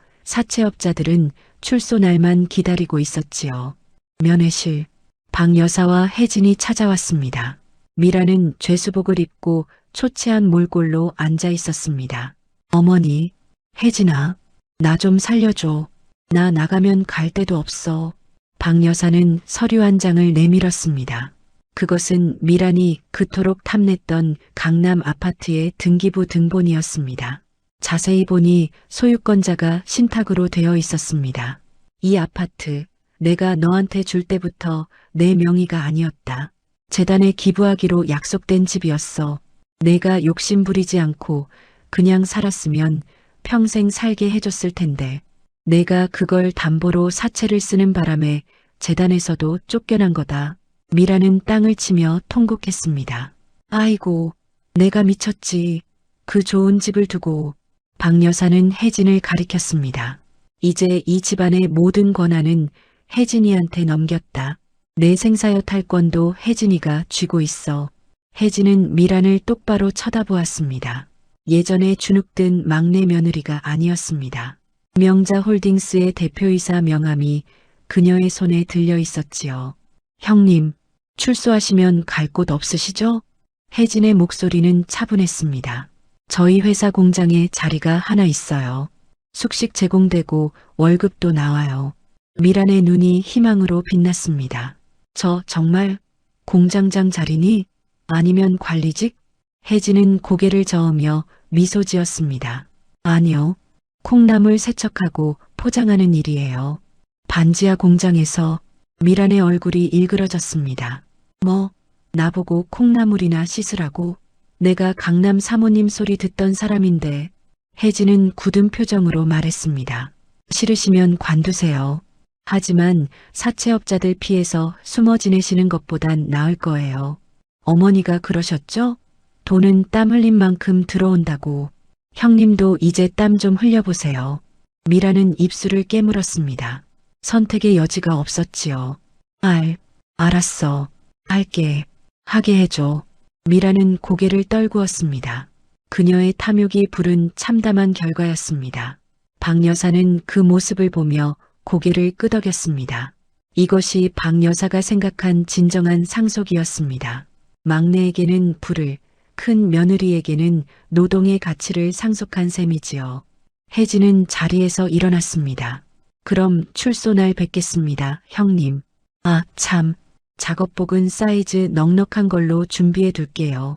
사채업자들은 출소 날만 기다리고 있었지요. 면회실. 박 여사와 혜진이 찾아왔습니다. 미라는 죄수복을 입고 초췌한 몰골로 앉아 있었습니다. 어머니, 혜진아, 나 좀 살려줘. 나 나가면 갈 데도 없어. 박 여사는 서류 한 장을 내밀었습니다. 그것은 미란이 그토록 탐냈던 강남 아파트의 등기부 등본이었습니다. 자세히 보니 소유권자가 신탁으로 되어 있었습니다. 이 아파트, 내가 너한테 줄 때부터 내 명의가 아니었다. 재단에 기부하기로 약속된 집이었어. 내가 욕심 부리지 않고 그냥 살았으면 평생 살게 해줬을 텐데. 내가 그걸 담보로 사채를 쓰는 바람에 재단에서도 쫓겨난 거다. 미라는 땅을 치며 통곡했습니다. 아이고, 내가 미쳤지. 그 좋은 집을 두고. 박 여사는 혜진을 가리켰습니다. 이제 이 집안의 모든 권한은 혜진이한테 넘겼다. 내 생사여 탈권도 혜진이가 쥐고 있어. 혜진은 미란을 똑바로 쳐다보았습니다. 예전에 주눅든 막내 며느리가 아니었습니다. 명자홀딩스의 대표이사 명함이 그녀의 손에 들려 있었지요. 형님, 출소하시면 갈 곳 없으시죠? 혜진의 목소리는 차분했습니다. 저희 회사 공장에 자리가 하나 있어요. 숙식 제공되고 월급도 나와요. 미란의 눈이 희망으로 빛났습니다. 저 정말 공장장 자리니? 아니면 관리직? 혜진은 고개를 저으며 미소 지었습니다. 아니요. 콩나물 세척하고 포장하는 일이에요. 반지하 공장에서. 미란의 얼굴이 일그러졌습니다. 뭐, 나보고 콩나물이나 씻으라고? 내가 강남 사모님 소리 듣던 사람인데. 혜진은 굳은 표정으로 말했습니다. 싫으시면 관두세요. 하지만 사채업자들 피해서 숨어 지내시는 것보단 나을 거예요. 어머니가 그러셨죠? 돈은 땀 흘린 만큼 들어온다고. 형님도 이제 땀 좀 흘려보세요. 미라는 입술을 깨물었습니다. 선택의 여지가 없었지요. 알았어. 할게. 하게 해줘. 미라는 고개를 떨구었습니다. 그녀의 탐욕이 부른 참담한 결과였습니다. 박 여사는 그 모습을 보며 고개를 끄덕였습니다. 이것이 박 여사가 생각한 진정한 상속이었습니다. 막내에게는 부를, 큰 며느리에게는 노동의 가치를 상속한 셈이지요. 혜진은 자리에서 일어났습니다. 그럼 출소날 뵙겠습니다, 형님. 참. 작업복은 사이즈 넉넉한 걸로 준비해 둘게요.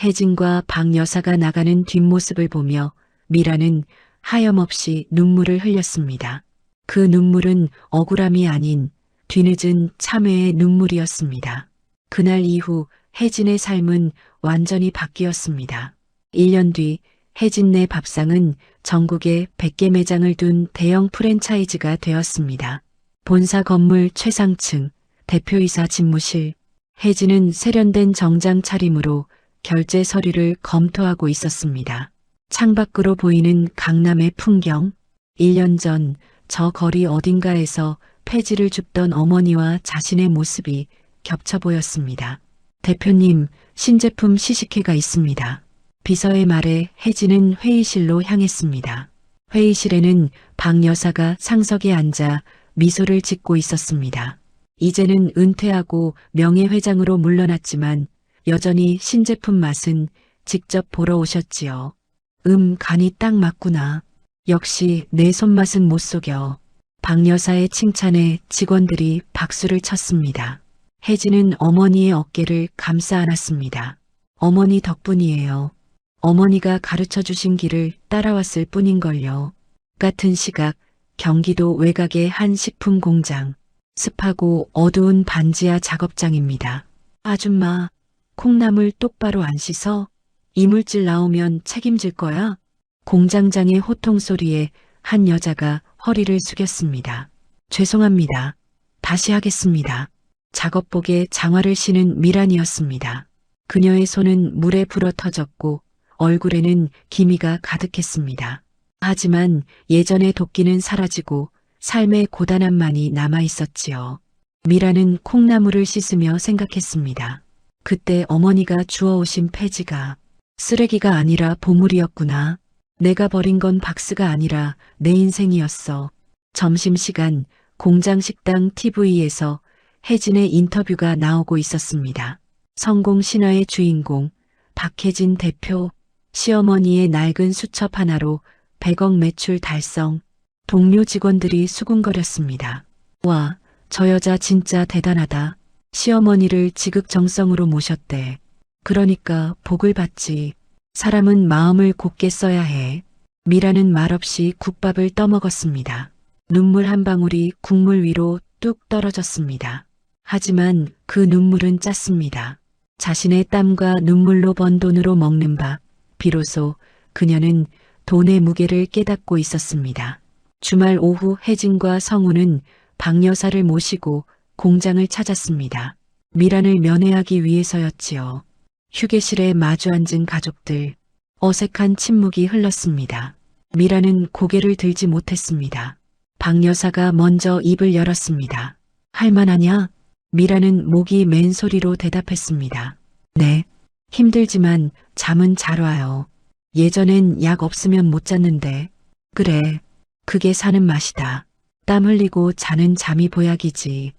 혜진과 박 여사가 나가는 뒷모습을 보며 미라는 하염없이 눈물을 흘렸습니다. 그 눈물은 억울함이 아닌 뒤늦은 참회의 눈물이었습니다. 그날 이후 혜진의 삶은 완전히 바뀌었습니다. 1년 뒤 혜진네 밥상은 전국에 100개 매장을 둔 대형 프랜차이즈가 되었습니다. 본사 건물 최상층, 대표이사 집무실. 혜진은 세련된 정장 차림으로 결제 서류를 검토하고 있었습니다. 창밖으로 보이는 강남의 풍경. 1년 전 저 거리 어딘가에서 폐지를 줍던 어머니와 자신의 모습이 겹쳐 보였습니다. 대표님, 신제품 시식회가 있습니다. 비서의 말에 혜진은 회의실로 향했습니다. 회의실에는 박 여사가 상석에 앉아 미소를 짓고 있었습니다. 이제는 은퇴하고 명예회장으로 물러났지만 여전히 신제품 맛은 직접 보러 오셨지요. 간이 딱 맞구나. 역시 내 손맛은 못 속여. 박 여사의 칭찬에 직원들이 박수를 쳤습니다. 혜진은 어머니의 어깨를 감싸 안았습니다. 어머니 덕분이에요. 어머니가 가르쳐 주신 길을 따라왔을 뿐인걸요. 같은 시각 경기도 외곽의 한 식품 공장. 습하고 어두운 반지하 작업장입니다. 아줌마, 콩나물 똑바로 안 씻어? 이물질 나오면 책임질 거야? 공장장의 호통 소리에 한 여자가 허리를 숙였습니다. 죄송합니다. 다시 하겠습니다. 작업복에 장화를 신은 미란이었습니다. 그녀의 손은 물에 불어 터졌고 얼굴에는 기미가 가득했습니다. 하지만 예전의 도끼는 사라지고 삶의 고단함만이 남아 있었지요. 미라는 콩나물을 씻으며 생각했습니다. 그때 어머니가 주워오신 폐지가 쓰레기가 아니라 보물이었구나. 내가 버린 건 박스가 아니라 내 인생이었어. 점심시간 공장 식당 TV에서 혜진의 인터뷰가 나오고 있었습니다. 성공 신화의 주인공 박혜진 대표, 시어머니의 낡은 수첩 하나로 100억 매출 달성. 동료 직원들이 수군거렸습니다. 와, 저 여자 진짜 대단하다. 시어머니를 지극정성으로 모셨대. 그러니까 복을 받지. 사람은 마음을 곱게 써야 해. 미라는 말없이 국밥을 떠먹었습니다. 눈물 한 방울이 국물 위로 뚝 떨어졌습니다. 하지만 그 눈물은 짰습니다. 자신의 땀과 눈물로 번 돈으로 먹는 밥. 비로소 그녀는 돈의 무게를 깨닫고 있었습니다. 주말 오후 혜진과 성우는 박 여사를 모시고 공장을 찾았습니다. 미란을 면회하기 위해서였지요. 휴게실에 마주 앉은 가족들. 어색한 침묵이 흘렀습니다. 미란은 고개를 들지 못했습니다. 박 여사가 먼저 입을 열었습니다. 할만하냐? 미란은 목이 맨 소리로 대답했습니다. 네. 힘들지만 잠은 잘 와요. 예전엔 약 없으면 못 잤는데. 그래. 그게 사는 맛이다. 땀 흘리고 자는 잠이 보약이지.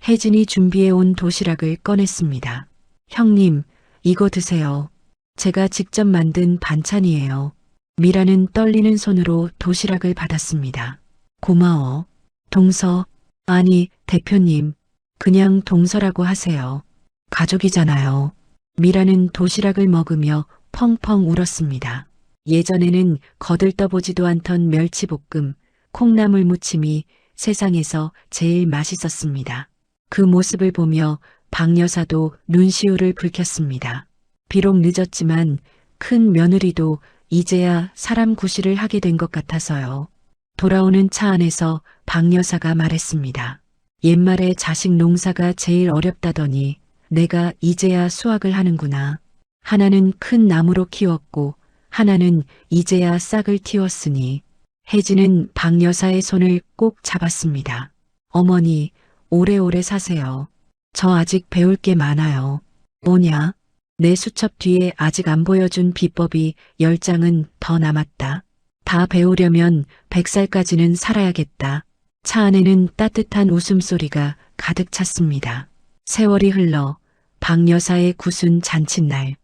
혜진이 준비해온 도시락을 꺼냈습니다. 형님, 이거 드세요. 제가 직접 만든 반찬이에요. 미라는 떨리는 손으로 도시락을 받았습니다. 고마워. 동서, 아니, 대표님. 그냥 동서라고 하세요. 가족이잖아요. 미라는 도시락을 먹으며 펑펑 울었습니다. 예전에는 거들떠보지도 않던 멸치볶음, 콩나물 무침이 세상에서 제일 맛있었습니다. 그 모습을 보며 박 여사도 눈시울을 붉혔습니다. 비록 늦었지만 큰 며느리도 이제야 사람 구실을 하게 된 것 같아서요. 돌아오는 차 안에서 박 여사가 말했습니다. 옛말에 자식 농사가 제일 어렵다더니 내가 이제야 수확을 하는구나. 하나는 큰 나무로 키웠고 하나는 이제야 싹을 틔웠으니. 혜진은 박 여사의 손을 꼭 잡았습니다. 어머니, 오래오래 사세요. 저 아직 배울 게 많아요. 뭐냐? 내 수첩 뒤에 아직 안 보여준 비법이 10장은 더 남았다. 다 배우려면 100살까지는 살아야겠다. 차 안에는 따뜻한 웃음소리가 가득 찼습니다. 세월이 흘러 박 여사의 구순 잔칫날.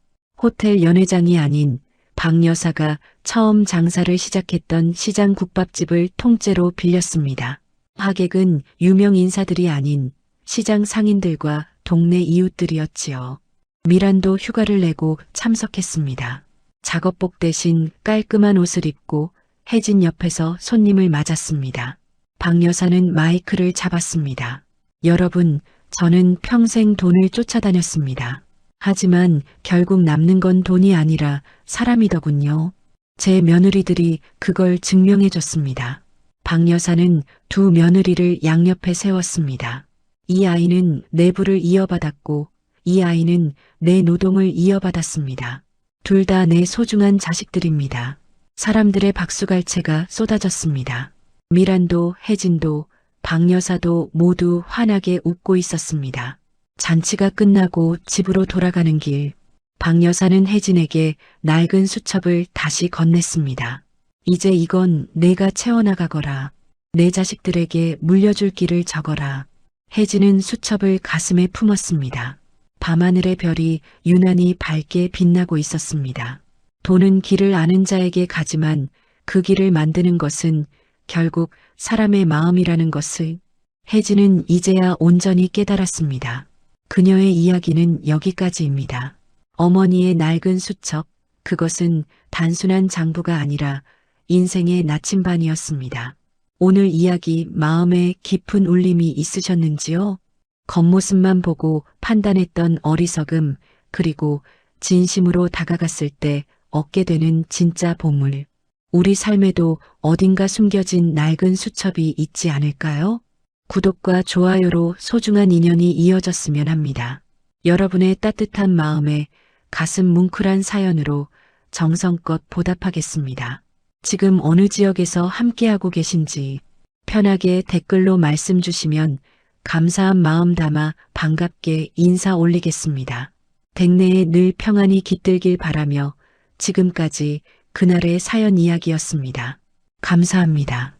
호텔 연회장이 아닌 박 여사가 처음 장사를 시작했던 시장 국밥집을 통째로 빌렸습니다. 하객은 유명 인사들이 아닌 시장 상인들과 동네 이웃들이었지요. 미란도 휴가를 내고 참석했습니다. 작업복 대신 깔끔한 옷을 입고 혜진 옆에서 손님을 맞았습니다. 박 여사는 마이크를 잡았습니다. 여러분, 저는 평생 돈을 쫓아다녔습니다. 하지만 결국 남는 건 돈이 아니라 사람이더군요. 제 며느리들이 그걸 증명해줬습니다. 박 여사는 두 며느리를 양옆에 세웠습니다. 이 아이는 내 부를 이어받았고 이 아이는 내 노동을 이어받았습니다. 둘 다 내 소중한 자식들입니다. 사람들의 박수갈채가 쏟아졌습니다. 미란도 혜진도 박 여사도 모두 환하게 웃고 있었습니다. 잔치가 끝나고 집으로 돌아가는 길, 박 여사는 혜진에게 낡은 수첩을 다시 건넸습니다. 이제 이건 내가 채워나가거라. 내 자식들에게 물려줄 길을 적어라. 혜진은 수첩을 가슴에 품었습니다. 밤하늘의 별이 유난히 밝게 빛나고 있었습니다. 돈은 길을 아는 자에게 가지만 그 길을 만드는 것은 결국 사람의 마음이라는 것을 혜진은 이제야 온전히 깨달았습니다. 그녀의 이야기는 여기까지입니다. 어머니의 낡은 수첩, 그것은 단순한 장부가 아니라 인생의 나침반이었습니다. 오늘 이야기 마음에 깊은 울림이 있으셨는지요? 겉모습만 보고 판단했던 어리석음, 그리고 진심으로 다가갔을 때 얻게 되는 진짜 보물. 우리 삶에도 어딘가 숨겨진 낡은 수첩이 있지 않을까요? 구독과 좋아요로 소중한 인연이 이어졌으면 합니다. 여러분의 따뜻한 마음에 가슴 뭉클한 사연으로 정성껏 보답하겠습니다. 지금 어느 지역에서 함께하고 계신지 편하게 댓글로 말씀 주시면 감사한 마음 담아 반갑게 인사 올리겠습니다. 댁내에 늘 평안이 깃들길 바라며 지금까지 그날의 사연 이야기였습니다. 감사합니다.